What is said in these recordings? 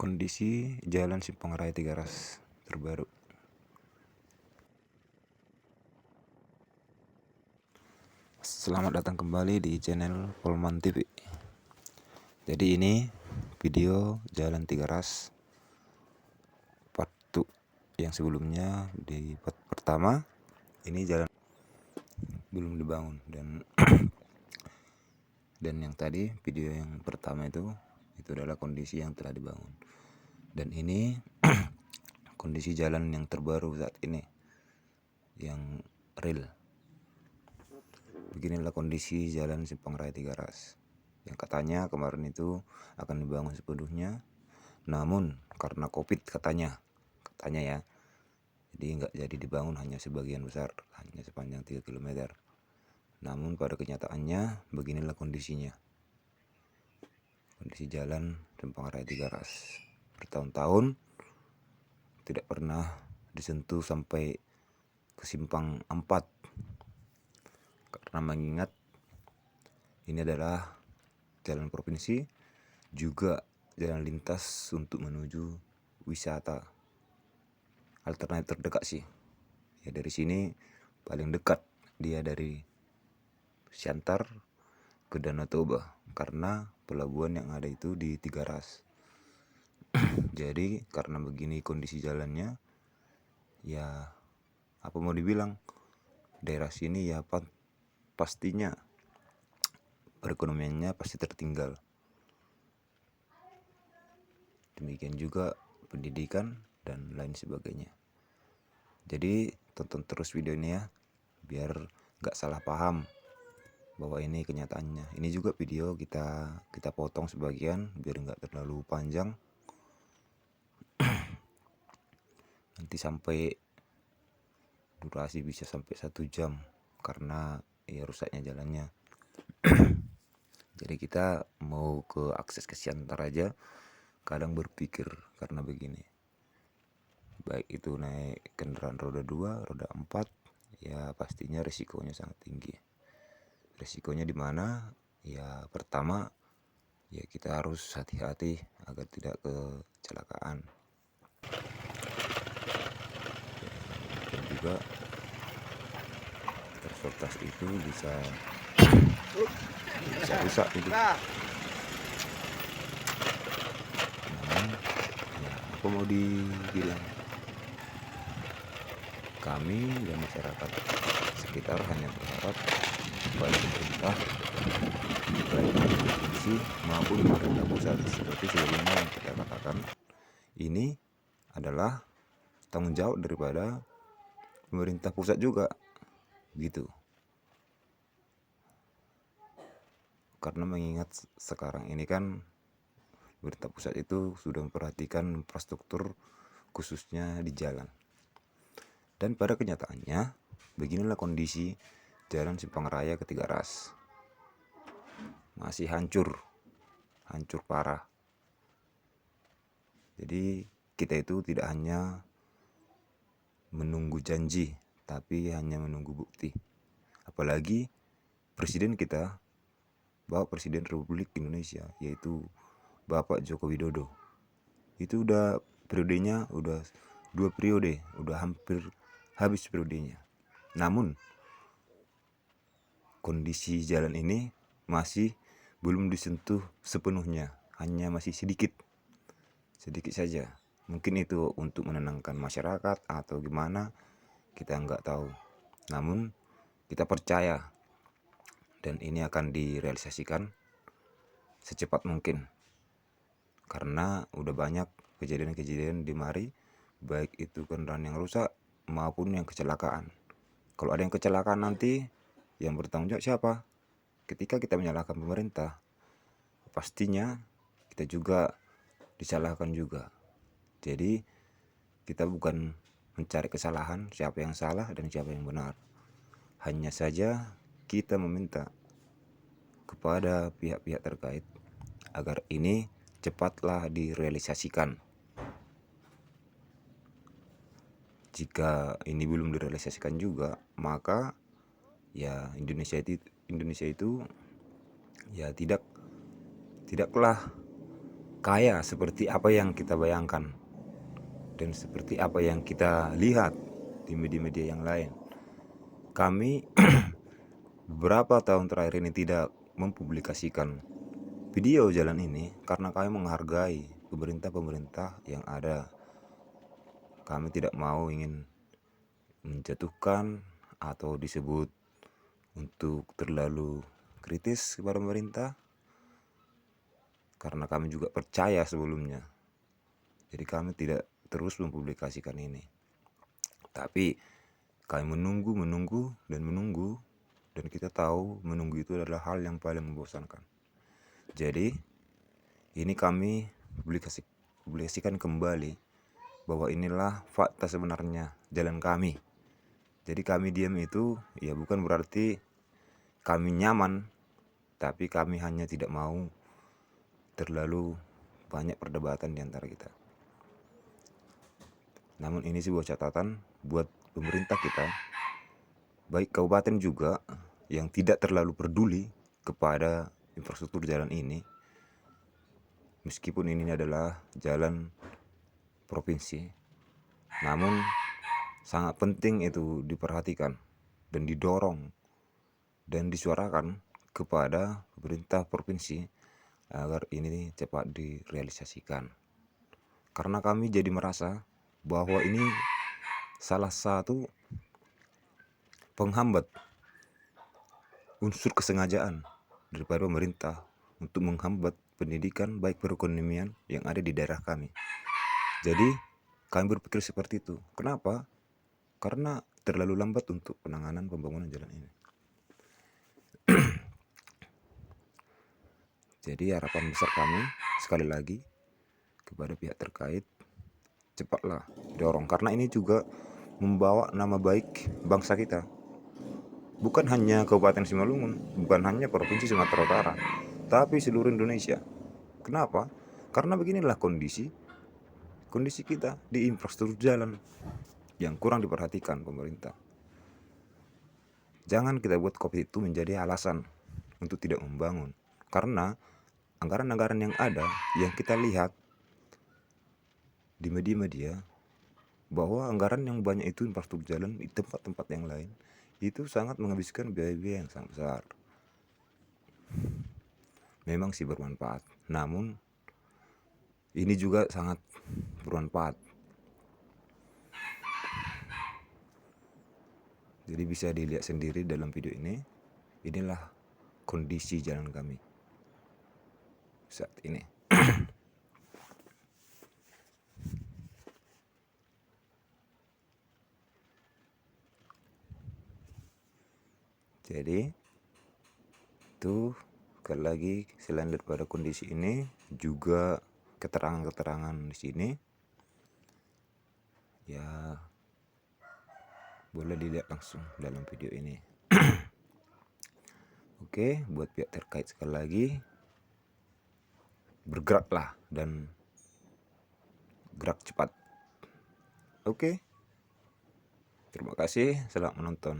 Kondisi Jalan Simpang Raya Tiga Ras terbaru. Selamat datang kembali di channel Polman TV. Jadi ini video Jalan Tiga Ras part 2. Yang sebelumnya di part pertama ini jalan belum dibangun, dan yang tadi video yang pertama itu adalah kondisi yang telah dibangun. Dan ini kondisi jalan yang terbaru saat ini, yang real. Beginilah kondisi Jalan Simpang Raya Tiga Ras yang katanya kemarin itu akan dibangun sepenuhnya, namun karena COVID katanya ya, jadi nggak jadi dibangun, hanya sebagian besar, hanya sepanjang 3 km. Namun pada kenyataannya beginilah kondisinya. Kondisi Jalan Simpang Raya Tiga Ras bertahun-tahun tidak pernah disentuh sampai ke simpang 4, karena mengingat ini adalah jalan provinsi, juga jalan lintas untuk menuju wisata. Alternatif terdekat sih ya, dari sini paling dekat dia dari Siantar ke Danau Toba, karena pelabuhan yang ada itu di Tiga Ras. Jadi karena begini kondisi jalannya, ya apa mau dibilang, daerah sini ya pastinya perekonomiannya pasti tertinggal. Demikian juga pendidikan dan lain sebagainya. Jadi tonton terus video ini ya, biar gak salah paham bahwa ini kenyataannya. Ini juga video kita potong sebagian biar gak terlalu panjang, nanti sampai durasi bisa sampai 1 jam karena ya rusaknya jalannya. Jadi kita mau ke akses ke Siantar aja kadang berpikir karena begini, baik itu naik kendaraan roda 2, roda 4, ya pastinya resikonya sangat tinggi. Resikonya di mana? Ya pertama, ya kita harus hati-hati agar tidak kecelakaan. Dan juga transportasi itu bisa rusak gitu. Namun ya apa mau dibilang, kami dan masyarakat sekitar hanya berharap kepada pemerintah, baik provinsi maupun pemerintah pusat, seperti sebelumnya yang kita katakan, ini adalah tanggung jawab daripada pemerintah pusat juga gitu. Karena mengingat sekarang ini kan pemerintah pusat itu sudah memperhatikan infrastruktur khususnya di jalan. Dan pada kenyataannya beginilah kondisi Jalan Simpang Raya ke Tiga Ras. Masih hancur parah. Jadi kita itu tidak hanya menunggu janji, tapi hanya menunggu bukti. Apalagi presiden kita, Bapak Presiden Republik Indonesia, yaitu Bapak Joko Widodo, itu udah periodenya udah 2 periode, udah hampir habis periodenya. Namun kondisi jalan ini masih belum disentuh sepenuhnya, hanya masih sedikit saja. Mungkin itu untuk menenangkan masyarakat atau gimana, kita nggak tahu. Namun kita percaya dan ini akan direalisasikan secepat mungkin, karena udah banyak kejadian-kejadian di mari, baik itu kendaraan yang rusak maupun yang kecelakaan. Kalau ada yang kecelakaan nanti yang bertanggung jawab siapa? Ketika kita menyalahkan pemerintah, pastinya kita juga disalahkan juga. Jadi kita bukan mencari kesalahan, siapa yang salah dan siapa yang benar. Hanya saja kita meminta kepada pihak-pihak terkait agar ini cepatlah direalisasikan. Jika ini belum direalisasikan juga, maka ya Indonesia itu ya tidaklah kaya seperti apa yang kita bayangkan dan seperti apa yang kita lihat di media-media yang lain. Kami beberapa tahun terakhir ini tidak mempublikasikan video jalan ini karena kami menghargai pemerintah-pemerintah yang ada. Kami tidak mau ingin menjatuhkan atau disebut untuk terlalu kritis kepada pemerintah, karena kami juga percaya sebelumnya. Jadi kami tidak terus mempublikasikan ini. Tapi kami menunggu dan kita tahu menunggu itu adalah hal yang paling membosankan. Jadi ini kami publikasikan kembali bahwa inilah fakta sebenarnya jalan kami. Jadi kami diam itu ya bukan berarti kami nyaman, tapi kami hanya tidak mau terlalu banyak perdebatan di antara kita. Namun ini sebuah catatan buat pemerintah kita, baik kabupaten juga, yang tidak terlalu peduli kepada infrastruktur jalan ini. Meskipun ini adalah jalan provinsi, namun sangat penting itu diperhatikan dan didorong dan disuarakan kepada pemerintah provinsi agar ini cepat direalisasikan. Karena kami jadi merasa bahwa ini salah satu penghambat, unsur kesengajaan daripada pemerintah untuk menghambat pendidikan baik perekonomian yang ada di daerah kami. Jadi kami berpikir seperti itu. Kenapa? Karena terlalu lambat untuk penanganan pembangunan jalan ini. Jadi harapan besar kami sekali lagi kepada pihak terkait, cepatlah dorong, karena ini juga membawa nama baik bangsa kita. Bukan hanya Kabupaten Simalungun, bukan hanya Provinsi Sumatera Utara, tapi seluruh Indonesia. Kenapa? Karena beginilah kondisi kita di infrastruktur jalan yang kurang diperhatikan pemerintah. Jangan kita buat COVID itu menjadi alasan untuk tidak membangun, karena anggaran-anggaran yang ada yang kita lihat di media-media bahwa anggaran yang banyak itu infrastruktur jalan di tempat-tempat yang lain itu sangat menghabiskan biaya-biaya yang sangat besar. Memang sih bermanfaat, namun ini juga sangat bermanfaat. Jadi bisa dilihat sendiri dalam video ini, inilah kondisi jalan kami saat ini. Jadi itu sekali lagi, selain daripada kondisi ini juga keterangan-keterangan di sini ya boleh dilihat langsung dalam video ini. Oke, buat pihak terkait sekali lagi, bergeraklah dan gerak cepat. Oke, terima kasih, selamat menonton.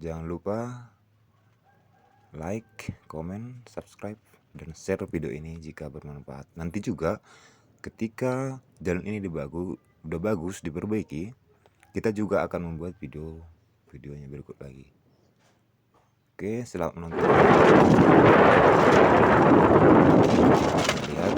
Jangan lupa like, komen, subscribe, dan share video ini jika bermanfaat. Nanti juga ketika jalan ini udah bagus, diperbaiki, kita juga akan membuat videonya berikut lagi. Oke, selamat menonton. Lihat